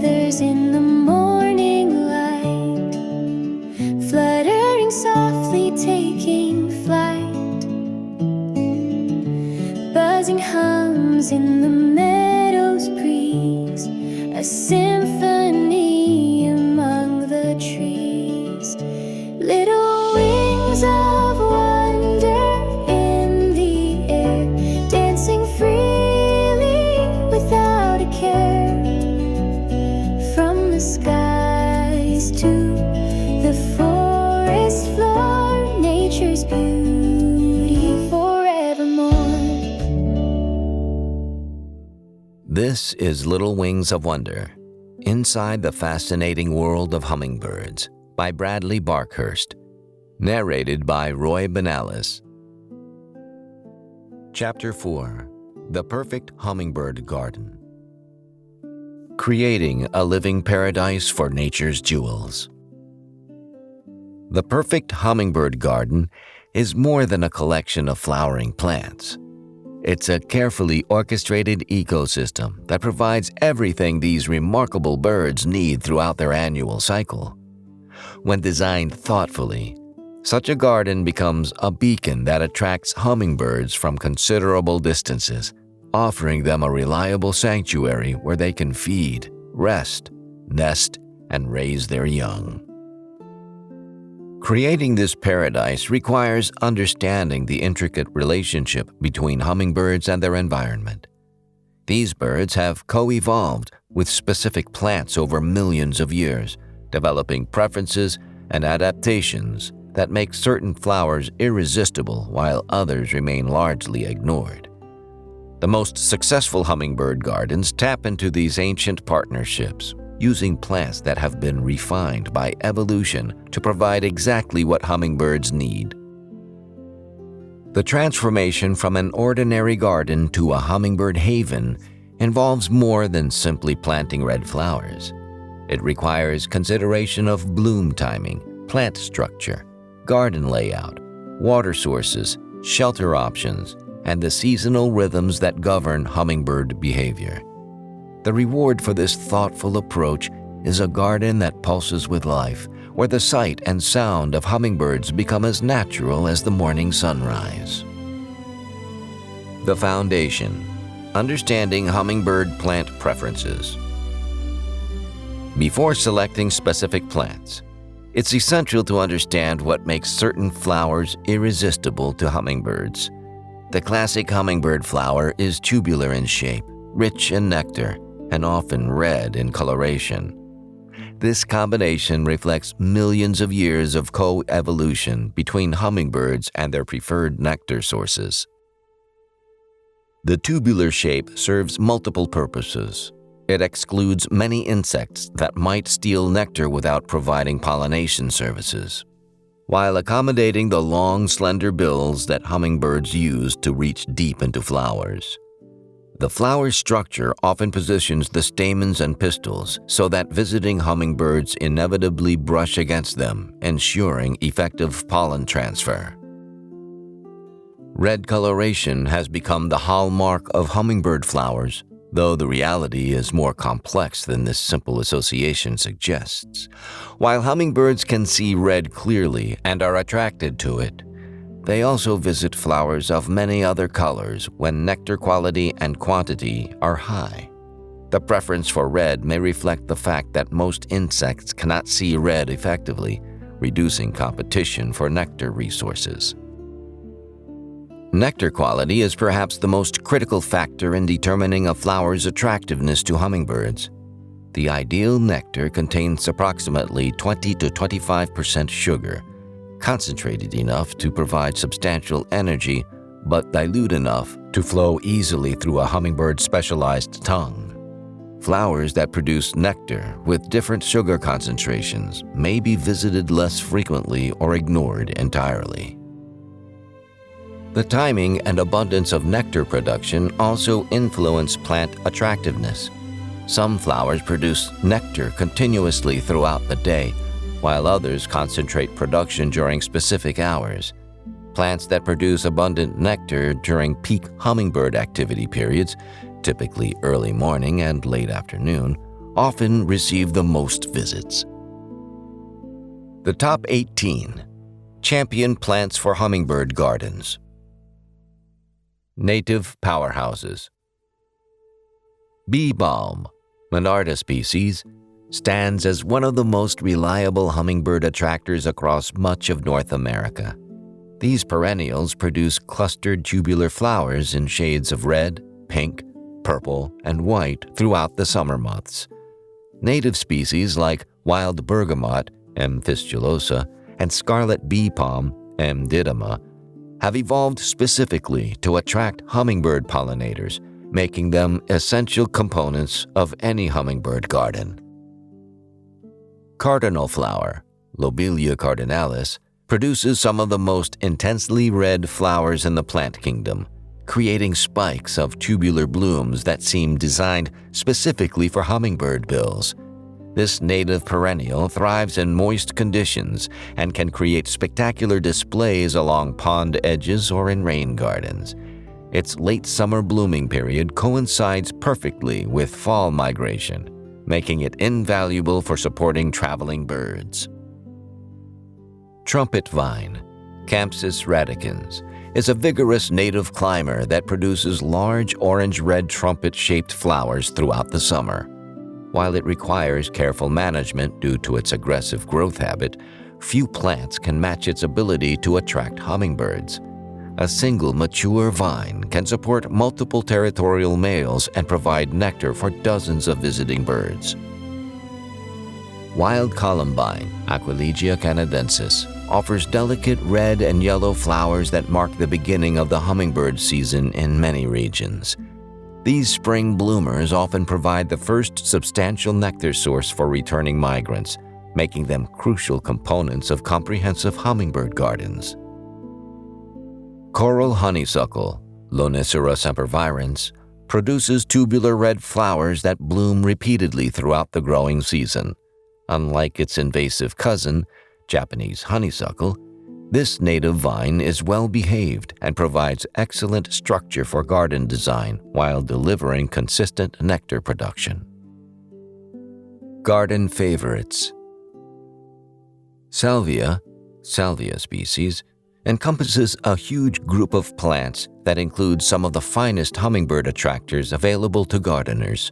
feathers in the morning light, fluttering softly, taking flight. Buzzing hums in the meadow's breeze, a symphony among the trees. Little wings of wonder in the air, dancing freely without a care. From the skies to the forest floor, nature's beauty forevermore. This is Little Wings of Wonder, Inside the Fascinating World of Hummingbirds by Bradley Barkhurst, narrated by Roy Bunales. Chapter 4: The Perfect Hummingbird Garden. Creating a living paradise for nature's jewels. The perfect hummingbird garden is more than a collection of flowering plants. It's a carefully orchestrated ecosystem that provides everything these remarkable birds need throughout their annual cycle. When designed thoughtfully, such a garden becomes a beacon that attracts hummingbirds from considerable distances, offering them a reliable sanctuary where they can feed, rest, nest, and raise their young. Creating this paradise requires understanding the intricate relationship between hummingbirds and their environment. These birds have co-evolved with specific plants over millions of years, developing preferences and adaptations that make certain flowers irresistible while others remain largely ignored. The most successful hummingbird gardens tap into these ancient partnerships, using plants that have been refined by evolution to provide exactly what hummingbirds need. The transformation from an ordinary garden to a hummingbird haven involves more than simply planting red flowers. It requires consideration of bloom timing, plant structure, garden layout, water sources, shelter options, and the seasonal rhythms that govern hummingbird behavior. The reward for this thoughtful approach is a garden that pulses with life, where the sight and sound of hummingbirds become as natural as the morning sunrise. The foundation: understanding hummingbird plant preferences. Before selecting specific plants, it's essential to understand what makes certain flowers irresistible to hummingbirds. The classic hummingbird flower is tubular in shape, rich in nectar, and often red in coloration. This combination reflects millions of years of co-evolution between hummingbirds and their preferred nectar sources. The tubular shape serves multiple purposes. It excludes many insects that might steal nectar without providing pollination services, while accommodating the long, slender bills that hummingbirds use to reach deep into flowers. The flower structure often positions the stamens and pistils so that visiting hummingbirds inevitably brush against them, ensuring effective pollen transfer. Red coloration has become the hallmark of hummingbird flowers, though the reality is more complex than this simple association suggests. While hummingbirds can see red clearly and are attracted to it, they also visit flowers of many other colors when nectar quality and quantity are high. The preference for red may reflect the fact that most insects cannot see red effectively, reducing competition for nectar resources. Nectar quality is perhaps the most critical factor in determining a flower's attractiveness to hummingbirds. The ideal nectar contains approximately 20 to 25% sugar, concentrated enough to provide substantial energy, but dilute enough to flow easily through a hummingbird's specialized tongue. Flowers that produce nectar with different sugar concentrations may be visited less frequently or ignored entirely. The timing and abundance of nectar production also influence plant attractiveness. Some flowers produce nectar continuously throughout the day, while others concentrate production during specific hours. Plants that produce abundant nectar during peak hummingbird activity periods, typically early morning and late afternoon, often receive the most visits. The top 18 champion plants for hummingbird gardens. Native powerhouses. Bee balm, Monarda species, stands as one of the most reliable hummingbird attractors across much of North America. These perennials produce clustered tubular flowers in shades of red, pink, purple, and white throughout the summer months. Native species like wild bergamot, M. fistulosa, and scarlet bee palm, M. didyma, have evolved specifically to attract hummingbird pollinators, making them essential components of any hummingbird garden. Cardinal flower, Lobelia cardinalis, produces some of the most intensely red flowers in the plant kingdom, creating spikes of tubular blooms that seem designed specifically for hummingbird bills. This native perennial thrives in moist conditions and can create spectacular displays along pond edges or in rain gardens. Its late summer blooming period coincides perfectly with fall migration, making it invaluable for supporting traveling birds. Trumpet vine, Campsis radicans, is a vigorous native climber that produces large orange-red trumpet-shaped flowers throughout the summer. While it requires careful management due to its aggressive growth habit, few plants can match its ability to attract hummingbirds. A single mature vine can support multiple territorial males and provide nectar for dozens of visiting birds. Wild columbine, Aquilegia canadensis, offers delicate red and yellow flowers that mark the beginning of the hummingbird season in many regions. These spring bloomers often provide the first substantial nectar source for returning migrants, making them crucial components of comprehensive hummingbird gardens. Coral honeysuckle, Lonicera sempervirens, produces tubular red flowers that bloom repeatedly throughout the growing season. Unlike its invasive cousin, Japanese honeysuckle, this native vine is well behaved and provides excellent structure for garden design while delivering consistent nectar production. Garden favorites. Salvia species, encompasses a huge group of plants that include some of the finest hummingbird attractors available to gardeners.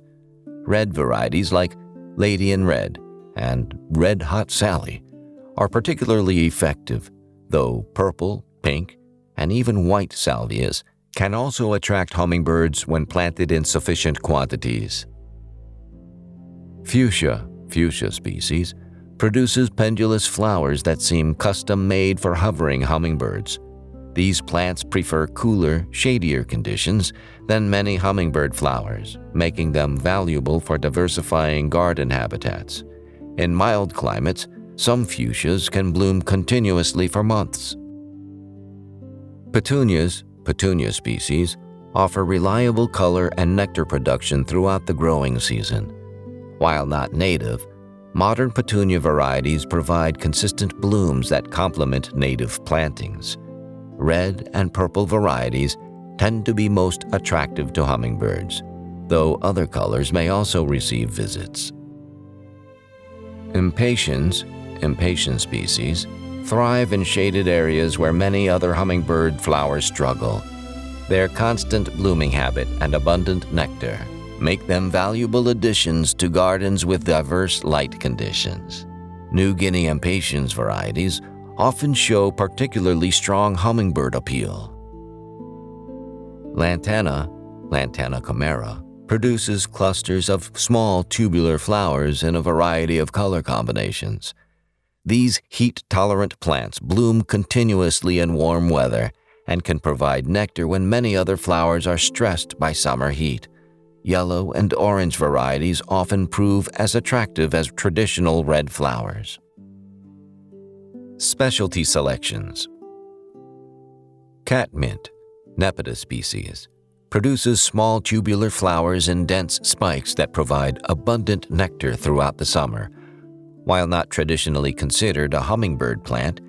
Red varieties like Lady in Red and Red Hot Sally are particularly effective, though purple, pink, and even white salvias can also attract hummingbirds when planted in sufficient quantities. Fuchsia species, produces pendulous flowers that seem custom-made for hovering hummingbirds. These plants prefer cooler, shadier conditions than many hummingbird flowers, making them valuable for diversifying garden habitats. In mild climates, some fuchsias can bloom continuously for months. Petunia species, offer reliable color and nectar production throughout the growing season. While not native, modern petunia varieties provide consistent blooms that complement native plantings. Red and purple varieties tend to be most attractive to hummingbirds, though other colors may also receive visits. Impatiens species, thrive in shaded areas where many other hummingbird flowers struggle. Their constant blooming habit and abundant nectar make them valuable additions to gardens with diverse light conditions. New Guinea impatiens varieties often show particularly strong hummingbird appeal. Lantana chimera, produces clusters of small tubular flowers in a variety of color combinations. These heat-tolerant plants bloom continuously in warm weather and can provide nectar when many other flowers are stressed by summer heat. Yellow and orange varieties often prove as attractive as traditional red flowers. Specialty selections. Catmint, Nepeta species, produces small tubular flowers in dense spikes that provide abundant nectar throughout the summer. While not traditionally considered a hummingbird plant,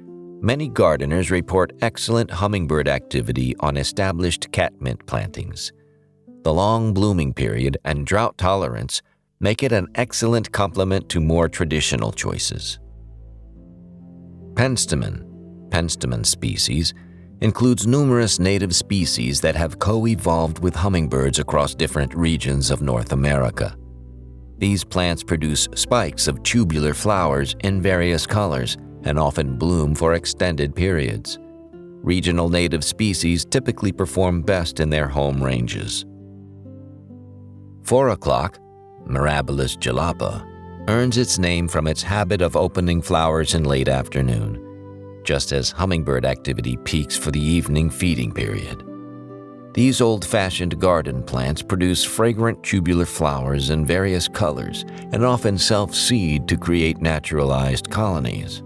many gardeners report excellent hummingbird activity on established catmint plantings. The long blooming period and drought tolerance make it an excellent complement to more traditional choices. Penstemon species, includes numerous native species that have co-evolved with hummingbirds across different regions of North America. These plants produce spikes of tubular flowers in various colors and often bloom for extended periods. Regional native species typically perform best in their home ranges. 4 o'clock, Mirabilis jalapa, earns its name from its habit of opening flowers in late afternoon, just as hummingbird activity peaks for the evening feeding period. These old-fashioned garden plants produce fragrant tubular flowers in various colors and often self-seed to create naturalized colonies.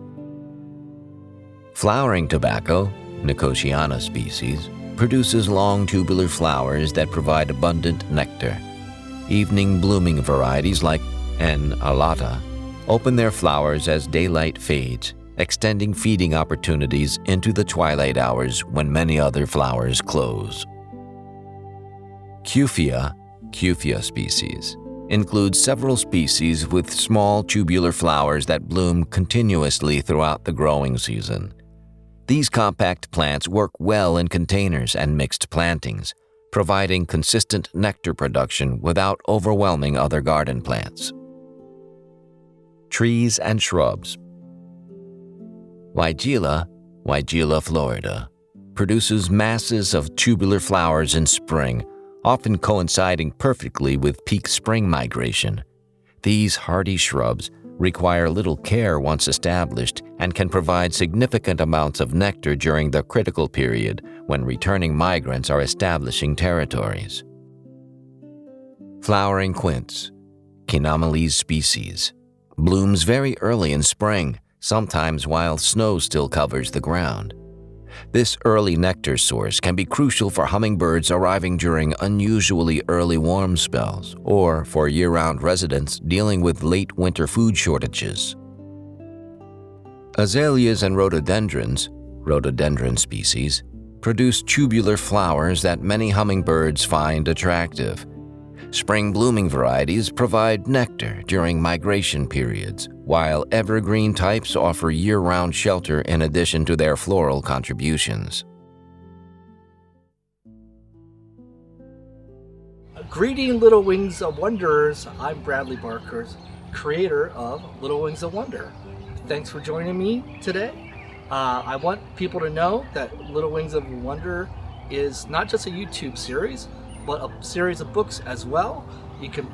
Flowering tobacco, Nicotiana species, produces long tubular flowers that provide abundant nectar. Evening blooming varieties like N. alata open their flowers as daylight fades, extending feeding opportunities into the twilight hours when many other flowers close. Cufea species, includes several species with small tubular flowers that bloom continuously throughout the growing season. These compact plants work well in containers and mixed plantings, providing consistent nectar production without overwhelming other garden plants. Trees and shrubs. Weigela florida, produces masses of tubular flowers in spring, often coinciding perfectly with peak spring migration. These hardy shrubs require little care once established and can provide significant amounts of nectar during the critical period when returning migrants are establishing territories. Flowering quince, Cynamales species, blooms very early in spring, sometimes while snow still covers the ground. This early nectar source can be crucial for hummingbirds arriving during unusually early warm spells or for year-round residents dealing with late winter food shortages. Azaleas and rhododendron species, produce tubular flowers that many hummingbirds find attractive. Spring blooming varieties provide nectar during migration periods, while evergreen types offer year-round shelter in addition to their floral contributions. Greeting Little Wings of Wonders, I'm Bradley Barkhurst, creator of Little Wings of Wonder. Thanks for joining me today. I want people to know that Little Wings of Wonder is not just a YouTube series, but a series of books as well. You can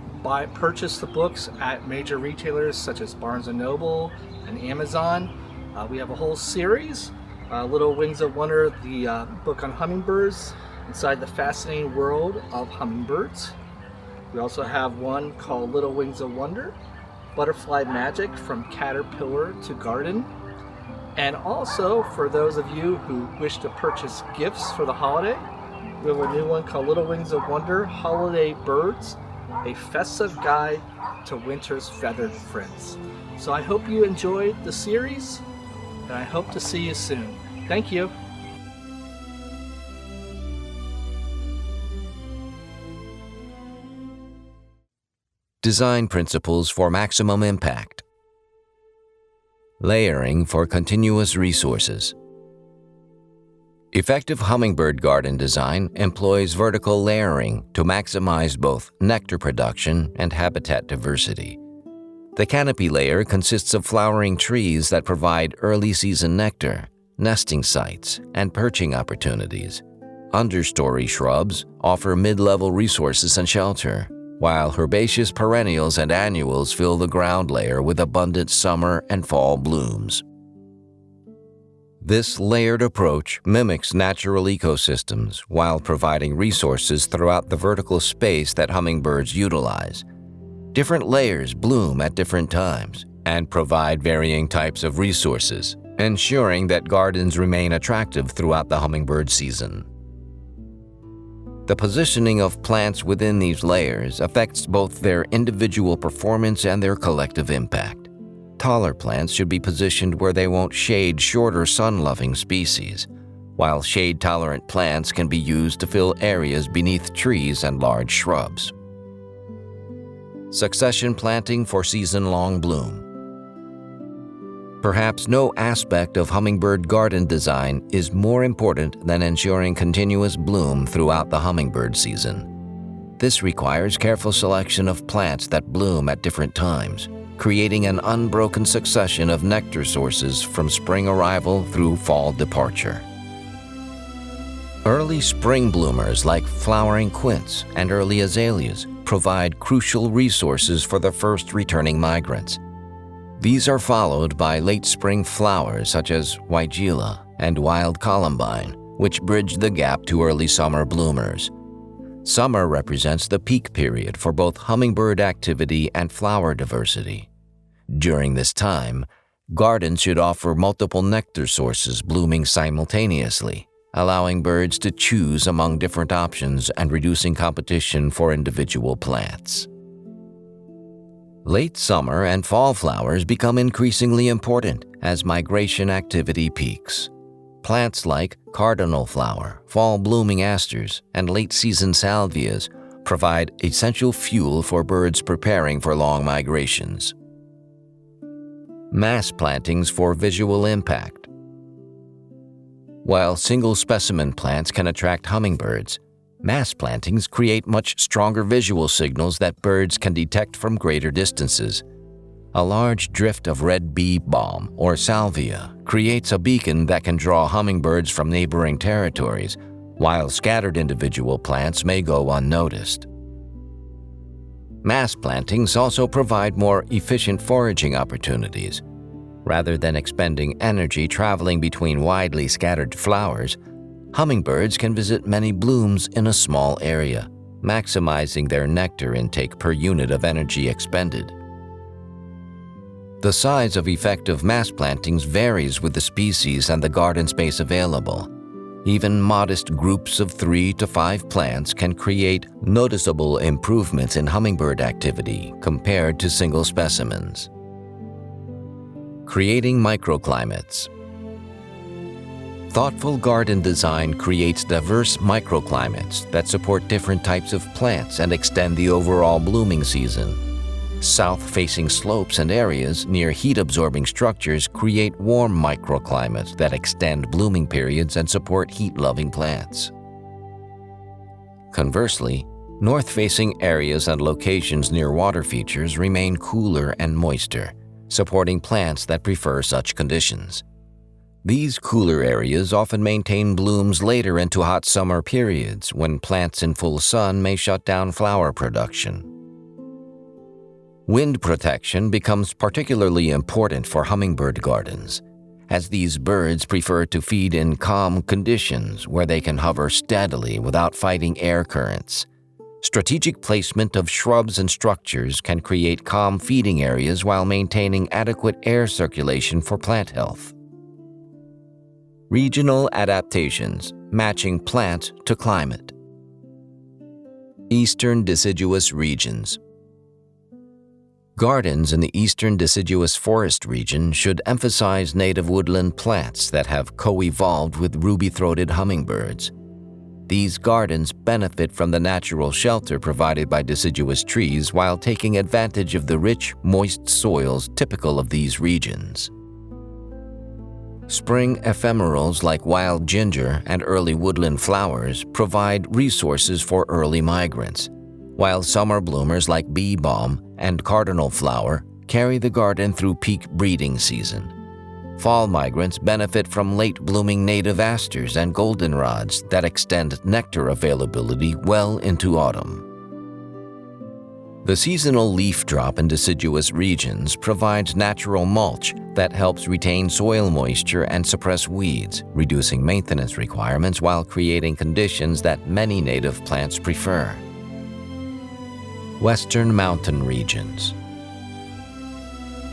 purchase the books at major retailers such as Barnes & Noble and Amazon. We have a whole series, Little Wings of Wonder, the book on hummingbirds, Inside the Fascinating World of Hummingbirds. We also have one called Little Wings of Wonder, Butterfly Magic from Caterpillar to Garden. And also, for those of you who wish to purchase gifts for the holiday, we have a new one called Little Wings of Wonder, Holiday Birds, a festive guide to winter's feathered friends. So I hope you enjoyed the series, and I hope to see you soon. Thank you. Design principles for maximum impact. Layering for continuous resources. Effective hummingbird garden design employs vertical layering to maximize both nectar production and habitat diversity. The canopy layer consists of flowering trees that provide early season nectar, nesting sites, and perching opportunities. Understory shrubs offer mid-level resources and shelter, while herbaceous perennials and annuals fill the ground layer with abundant summer and fall blooms. This layered approach mimics natural ecosystems while providing resources throughout the vertical space that hummingbirds utilize. Different layers bloom at different times and provide varying types of resources, ensuring that gardens remain attractive throughout the hummingbird season. The positioning of plants within these layers affects both their individual performance and their collective impact. Taller plants should be positioned where they won't shade shorter sun-loving species, while shade-tolerant plants can be used to fill areas beneath trees and large shrubs. succession planting for season-long bloom. Perhaps no aspect of hummingbird garden design is more important than ensuring continuous bloom throughout the hummingbird season. This requires careful selection of plants that bloom at different times, creating an unbroken succession of nectar sources from spring arrival through fall departure. Early spring bloomers like flowering quince and early azaleas provide crucial resources for the first returning migrants. These are followed by late spring flowers such as weigela and wild columbine, which bridge the gap to early summer bloomers. Summer represents the peak period for both hummingbird activity and flower diversity. During this time, gardens should offer multiple nectar sources blooming simultaneously, allowing birds to choose among different options and reducing competition for individual plants. Late summer and fall flowers become increasingly important as migration activity peaks. Plants like cardinal flower, fall blooming asters, and late-season salvias provide essential fuel for birds preparing for long migrations. Mass plantings for visual impact. While single specimen plants can attract hummingbirds, mass plantings create much stronger visual signals that birds can detect from greater distances. A large drift of red bee balm or salvia creates a beacon that can draw hummingbirds from neighboring territories, while scattered individual plants may go unnoticed. Mass plantings also provide more efficient foraging opportunities. Rather than expending energy traveling between widely scattered flowers, hummingbirds can visit many blooms in a small area, maximizing their nectar intake per unit of energy expended. The size of effective mass plantings varies with the species and the garden space available. Even modest groups of 3 to 5 plants can create noticeable improvements in hummingbird activity compared to single specimens. Creating microclimates. Thoughtful garden design creates diverse microclimates that support different types of plants and extend the overall blooming season. South-facing slopes and areas near heat-absorbing structures create warm microclimates that extend blooming periods and support heat-loving plants. Conversely, north-facing areas and locations near water features remain cooler and moister, supporting plants that prefer such conditions. These cooler areas often maintain blooms later into hot summer periods when plants in full sun may shut down flower production. Wind protection becomes particularly important for hummingbird gardens, as these birds prefer to feed in calm conditions where they can hover steadily without fighting air currents. Strategic placement of shrubs and structures can create calm feeding areas while maintaining adequate air circulation for plant health. Regional adaptations, matching plant to climate. Eastern deciduous regions. Gardens in the eastern deciduous forest region should emphasize native woodland plants that have co-evolved with ruby-throated hummingbirds. These gardens benefit from the natural shelter provided by deciduous trees while taking advantage of the rich, moist soils typical of these regions. Spring ephemerals like wild ginger and early woodland flowers provide resources for early migrants, while summer bloomers like bee balm and cardinal flower carry the garden through peak breeding season. Fall migrants benefit from late-blooming native asters and goldenrods that extend nectar availability well into autumn. The seasonal leaf drop in deciduous regions provides natural mulch that helps retain soil moisture and suppress weeds, reducing maintenance requirements while creating conditions that many native plants prefer. Western mountain regions.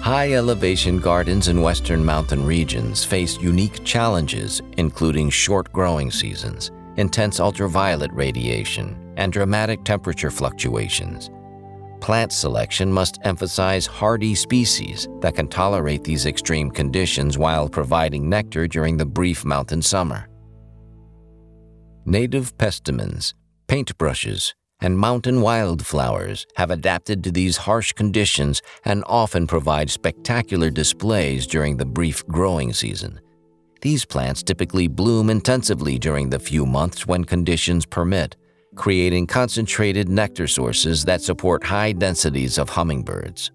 High-elevation gardens in western mountain regions face unique challenges, including short growing seasons, intense ultraviolet radiation, and dramatic temperature fluctuations. Plant selection must emphasize hardy species that can tolerate these extreme conditions while providing nectar during the brief mountain summer. Native pestamens, paintbrushes, and mountain wildflowers have adapted to these harsh conditions and often provide spectacular displays during the brief growing season. These plants typically bloom intensively during the few months when conditions permit, creating concentrated nectar sources that support high densities of hummingbirds.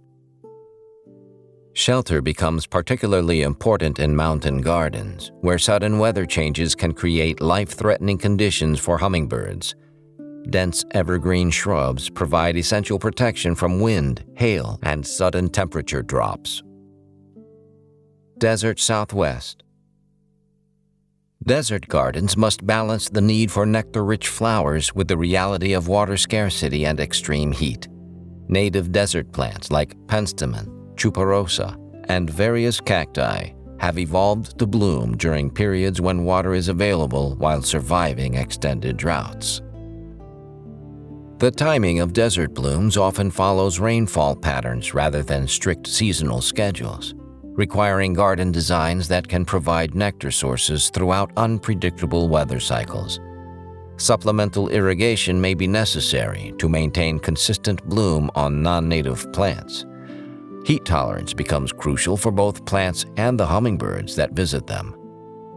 Shelter becomes particularly important in mountain gardens, where sudden weather changes can create life-threatening conditions for hummingbirds. Dense evergreen shrubs provide essential protection from wind, hail, and sudden temperature drops. Desert Southwest. Desert gardens must balance the need for nectar-rich flowers with the reality of water scarcity and extreme heat. Native desert plants like penstemon, tuberosa, and various cacti have evolved to bloom during periods when water is available while surviving extended droughts. The timing of desert blooms often follows rainfall patterns rather than strict seasonal schedules, requiring garden designs that can provide nectar sources throughout unpredictable weather cycles. Supplemental irrigation may be necessary to maintain consistent bloom on non-native plants. Heat tolerance becomes crucial for both plants and the hummingbirds that visit them.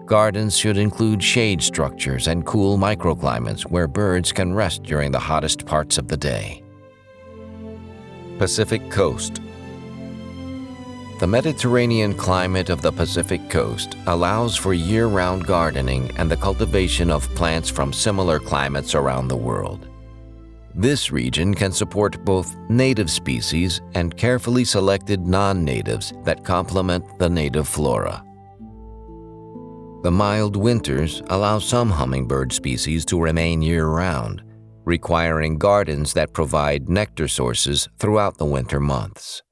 Gardens should include shade structures and cool microclimates where birds can rest during the hottest parts of the day. Pacific Coast. The Mediterranean climate of the Pacific Coast allows for year-round gardening and the cultivation of plants from similar climates around the world. This region can support both native species and carefully selected non-natives that complement the native flora. The mild winters allow some hummingbird species to remain year-round, requiring gardens that provide nectar sources throughout the winter months.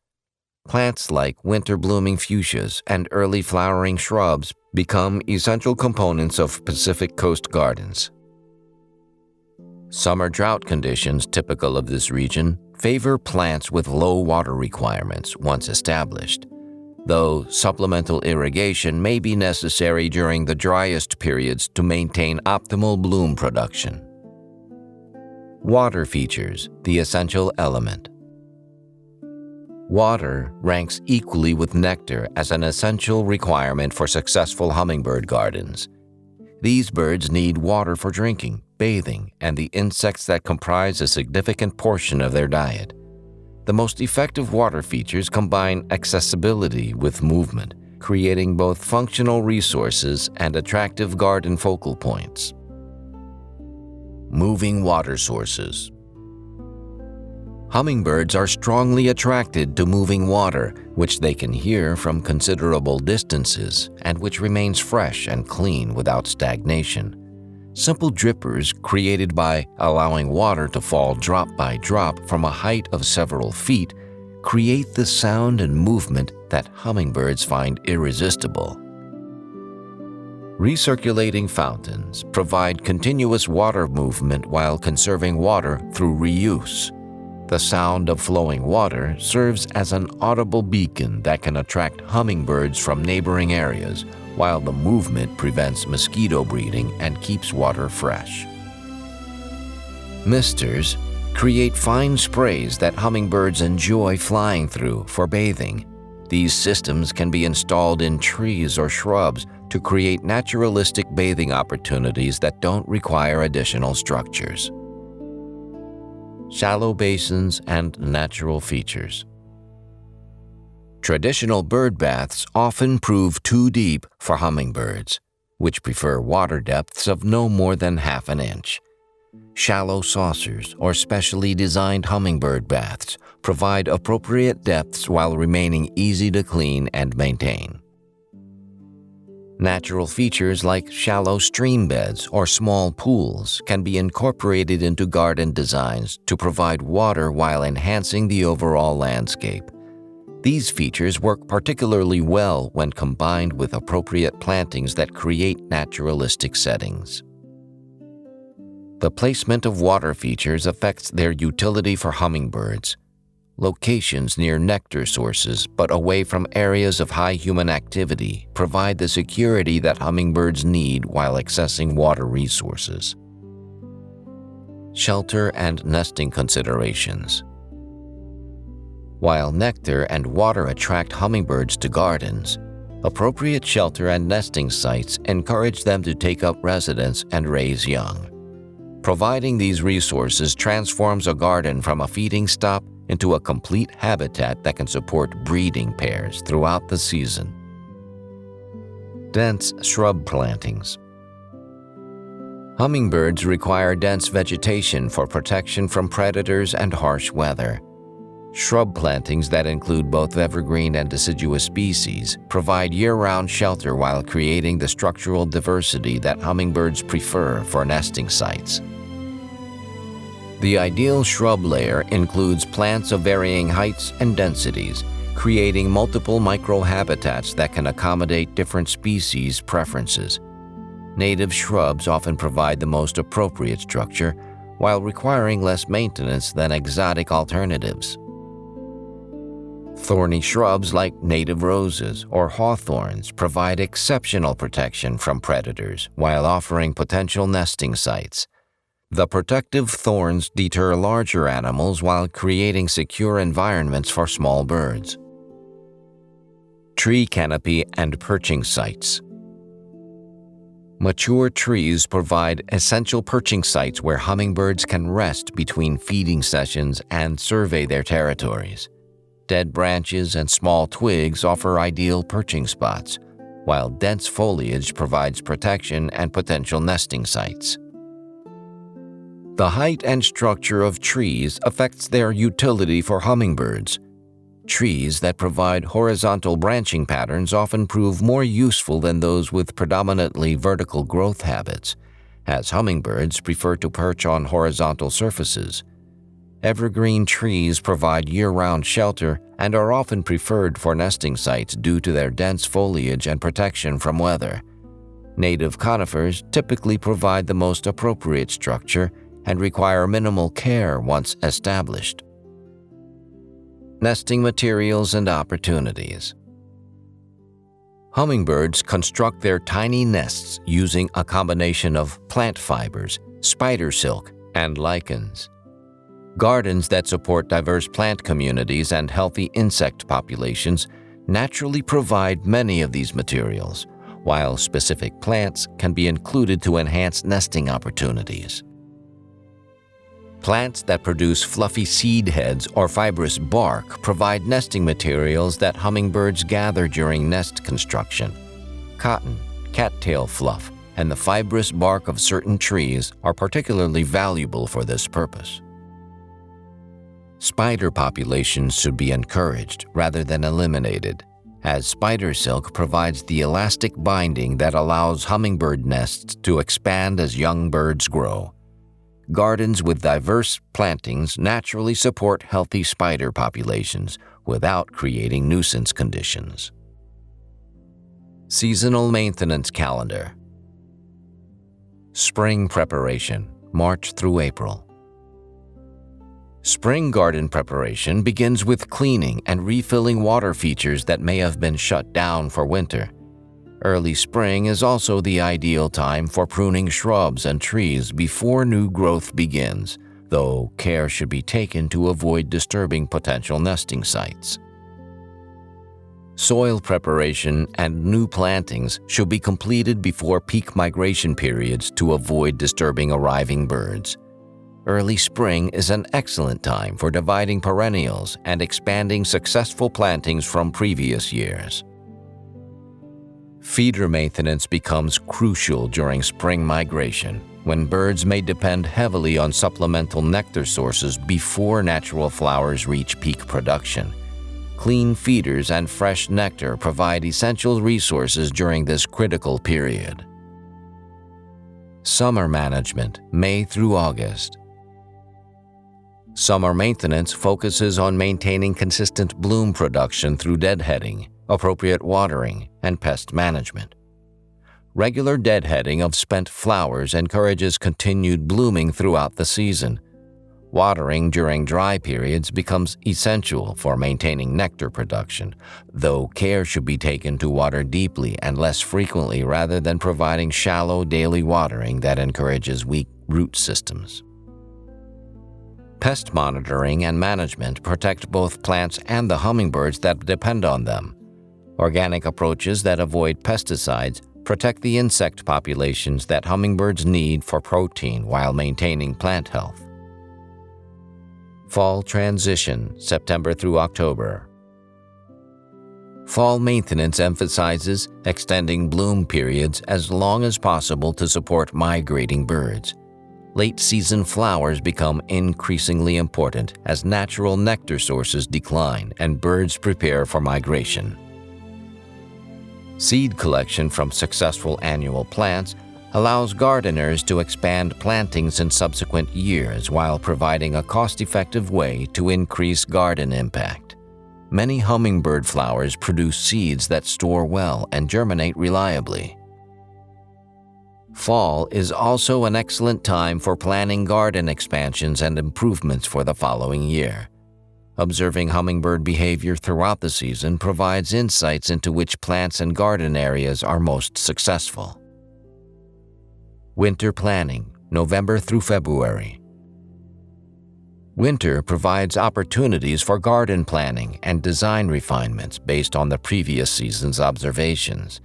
Plants like winter-blooming fuchsias and early flowering shrubs become essential components of Pacific Coast gardens. Summer drought conditions typical of this region favor plants with low water requirements once established, though supplemental irrigation may be necessary during the driest periods to maintain optimal bloom production. Water features, the essential element. Water ranks equally with nectar as an essential requirement for successful hummingbird gardens. These birds need water for drinking, bathing, and the insects that comprise a significant portion of their diet. The most effective water features combine accessibility with movement, creating both functional resources and attractive garden focal points. Moving water sources. Hummingbirds are strongly attracted to moving water, which they can hear from considerable distances and which remains fresh and clean without stagnation. Simple drippers created by allowing water to fall drop by drop from a height of several feet create the sound and movement that hummingbirds find irresistible. Recirculating fountains provide continuous water movement while conserving water through reuse. The sound of flowing water serves as an audible beacon that can attract hummingbirds from neighboring areas, while the movement prevents mosquito breeding and keeps water fresh. Misters create fine sprays that hummingbirds enjoy flying through for bathing. These systems can be installed in trees or shrubs to create naturalistic bathing opportunities that don't require additional structures. Shallow basins and natural features. Traditional bird baths often prove too deep for hummingbirds, which prefer water depths of no more than half an inch. Shallow saucers or specially designed hummingbird baths provide appropriate depths while remaining easy to clean and maintain. Natural features like shallow stream beds or small pools can be incorporated into garden designs to provide water while enhancing the overall landscape. These features work particularly well when combined with appropriate plantings that create naturalistic settings. The placement of water features affects their utility for hummingbirds. Locations near nectar sources but away from areas of high human activity provide the security that hummingbirds need while accessing water resources. Shelter and nesting considerations. While nectar and water attract hummingbirds to gardens, appropriate shelter and nesting sites encourage them to take up residence and raise young. Providing these resources transforms a garden from a feeding stop into a complete habitat that can support breeding pairs throughout the season. Dense shrub plantings. Hummingbirds require dense vegetation for protection from predators and harsh weather. Shrub plantings that include both evergreen and deciduous species provide year-round shelter while creating the structural diversity that hummingbirds prefer for nesting sites. The ideal shrub layer includes plants of varying heights and densities, creating multiple microhabitats that can accommodate different species' preferences. Native shrubs often provide the most appropriate structure, while requiring less maintenance than exotic alternatives. Thorny shrubs like native roses or hawthorns provide exceptional protection from predators while offering potential nesting sites. The protective thorns deter larger animals while creating secure environments for small birds. Tree canopy and perching sites. Mature trees provide essential perching sites where hummingbirds can rest between feeding sessions and survey their territories. Dead branches and small twigs offer ideal perching spots, while dense foliage provides protection and potential nesting sites. The height and structure of trees affects their utility for hummingbirds. Trees that provide horizontal branching patterns often prove more useful than those with predominantly vertical growth habits, as hummingbirds prefer to perch on horizontal surfaces. Evergreen trees provide year-round shelter and are often preferred for nesting sites due to their dense foliage and protection from weather. Native conifers typically provide the most appropriate structure and require minimal care once established. Nesting materials and opportunities. Hummingbirds construct their tiny nests using a combination of plant fibers, spider silk, and lichens. Gardens that support diverse plant communities and healthy insect populations naturally provide many of these materials, while specific plants can be included to enhance nesting opportunities. Plants that produce fluffy seed heads or fibrous bark provide nesting materials that hummingbirds gather during nest construction. Cotton, cattail fluff, and the fibrous bark of certain trees are particularly valuable for this purpose. Spider populations should be encouraged rather than eliminated, as spider silk provides the elastic binding that allows hummingbird nests to expand as young birds grow. Gardens with diverse plantings naturally support healthy spider populations without creating nuisance conditions. Seasonal maintenance calendar. Spring preparation, March through April. Spring garden preparation begins with cleaning and refilling water features that may have been shut down for winter. Early spring is also the ideal time for pruning shrubs and trees before new growth begins, though care should be taken to avoid disturbing potential nesting sites. Soil preparation and new plantings should be completed before peak migration periods to avoid disturbing arriving birds. Early spring is an excellent time for dividing perennials and expanding successful plantings from previous years. Feeder maintenance becomes crucial during spring migration, when birds may depend heavily on supplemental nectar sources before natural flowers reach peak production. Clean feeders and fresh nectar provide essential resources during this critical period. Summer management, May through August. Summer maintenance focuses on maintaining consistent bloom production through deadheading, appropriate watering, and pest management. Regular deadheading of spent flowers encourages continued blooming throughout the season. Watering during dry periods becomes essential for maintaining nectar production, though care should be taken to water deeply and less frequently rather than providing shallow daily watering that encourages weak root systems. Pest monitoring and management protect both plants and the hummingbirds that depend on them. Organic approaches that avoid pesticides protect the insect populations that hummingbirds need for protein while maintaining plant health. Fall transition, September through October. Fall maintenance emphasizes extending bloom periods as long as possible to support migrating birds. Late-season flowers become increasingly important as natural nectar sources decline and birds prepare for migration. Seed collection from successful annual plants allows gardeners to expand plantings in subsequent years while providing a cost-effective way to increase garden impact. Many hummingbird flowers produce seeds that store well and germinate reliably. Fall is also an excellent time for planning garden expansions and improvements for the following year. Observing hummingbird behavior throughout the season provides insights into which plants and garden areas are most successful. Winter planning, November through February. Winter provides opportunities for garden planning and design refinements based on the previous season's observations.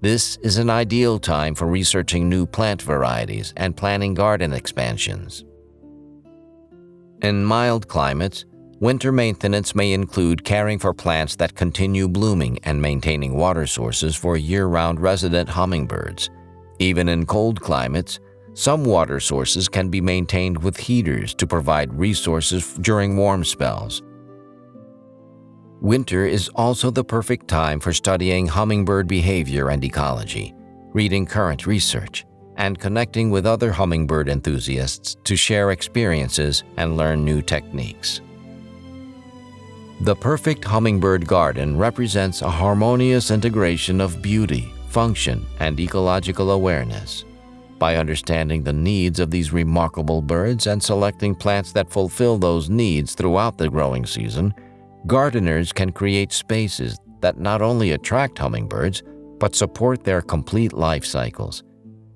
This is an ideal time for researching new plant varieties and planning garden expansions. In mild climates, winter maintenance may include caring for plants that continue blooming and maintaining water sources for year-round resident hummingbirds. Even in cold climates, some water sources can be maintained with heaters to provide resources during warm spells. Winter is also the perfect time for studying hummingbird behavior and ecology, reading current research, and connecting with other hummingbird enthusiasts to share experiences and learn new techniques. The perfect hummingbird garden represents a harmonious integration of beauty, function, and ecological awareness. By understanding the needs of these remarkable birds and selecting plants that fulfill those needs throughout the growing season, gardeners can create spaces that not only attract hummingbirds, but support their complete life cycles.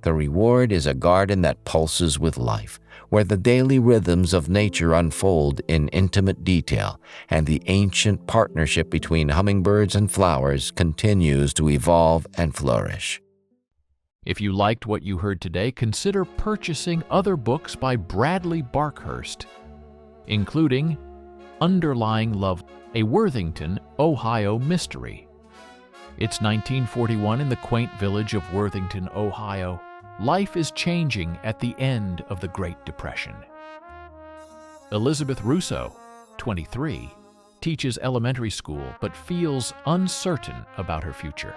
The reward is a garden that pulses with life, where the daily rhythms of nature unfold in intimate detail, and the ancient partnership between hummingbirds and flowers continues to evolve and flourish. If you liked what you heard today, consider purchasing other books by Bradley Barkhurst, including Underlying Love, a Worthington, Ohio mystery. It's 1941 in the quaint village of Worthington, Ohio. Life is changing at the end of the Great Depression. Elizabeth Russo, 23, teaches elementary school but feels uncertain about her future.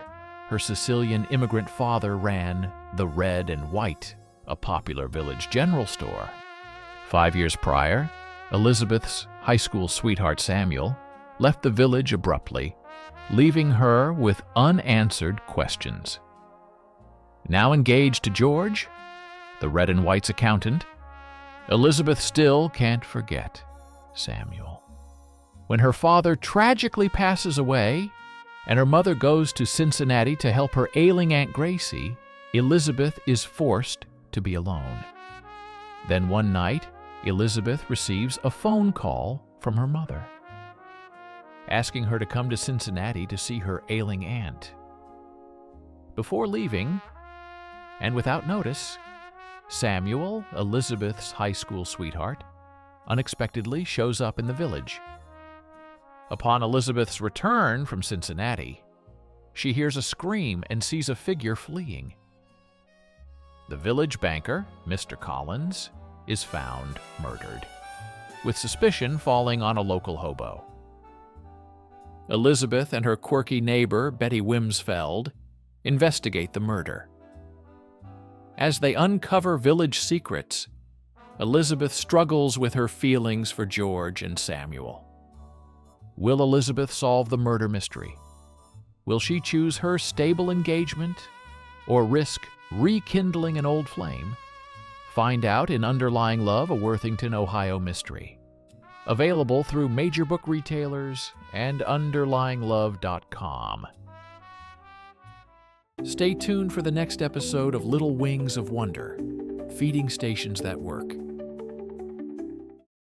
Her Sicilian immigrant father ran the Red and White, a popular village general store. 5 years prior, Elizabeth's high school sweetheart Samuel left the village abruptly, leaving her with unanswered questions. Now engaged to George, the Red and White's accountant, Elizabeth still can't forget Samuel. When her father tragically passes away and her mother goes to Cincinnati to help her ailing Aunt Gracie, Elizabeth is forced to be alone. Then one night, Elizabeth receives a phone call from her mother, asking her to come to Cincinnati to see her ailing aunt. Before leaving, and without notice, Samuel, Elizabeth's high school sweetheart, unexpectedly shows up in the village. Upon Elizabeth's return from Cincinnati, she hears a scream and sees a figure fleeing. The village banker, Mr. Collins, is found murdered, with suspicion falling on a local hobo. Elizabeth and her quirky neighbor, Betty Wimsfeld, investigate the murder. As they uncover village secrets, Elizabeth struggles with her feelings for George and Samuel. Will Elizabeth solve the murder mystery? Will she choose her stable engagement or risk rekindling an old flame? Find out in Underlying Love, a Worthington, Ohio mystery. Available through major book retailers and underlyinglove.com. Stay tuned for the next episode of Little Wings of Wonder, Feeding Stations That Work.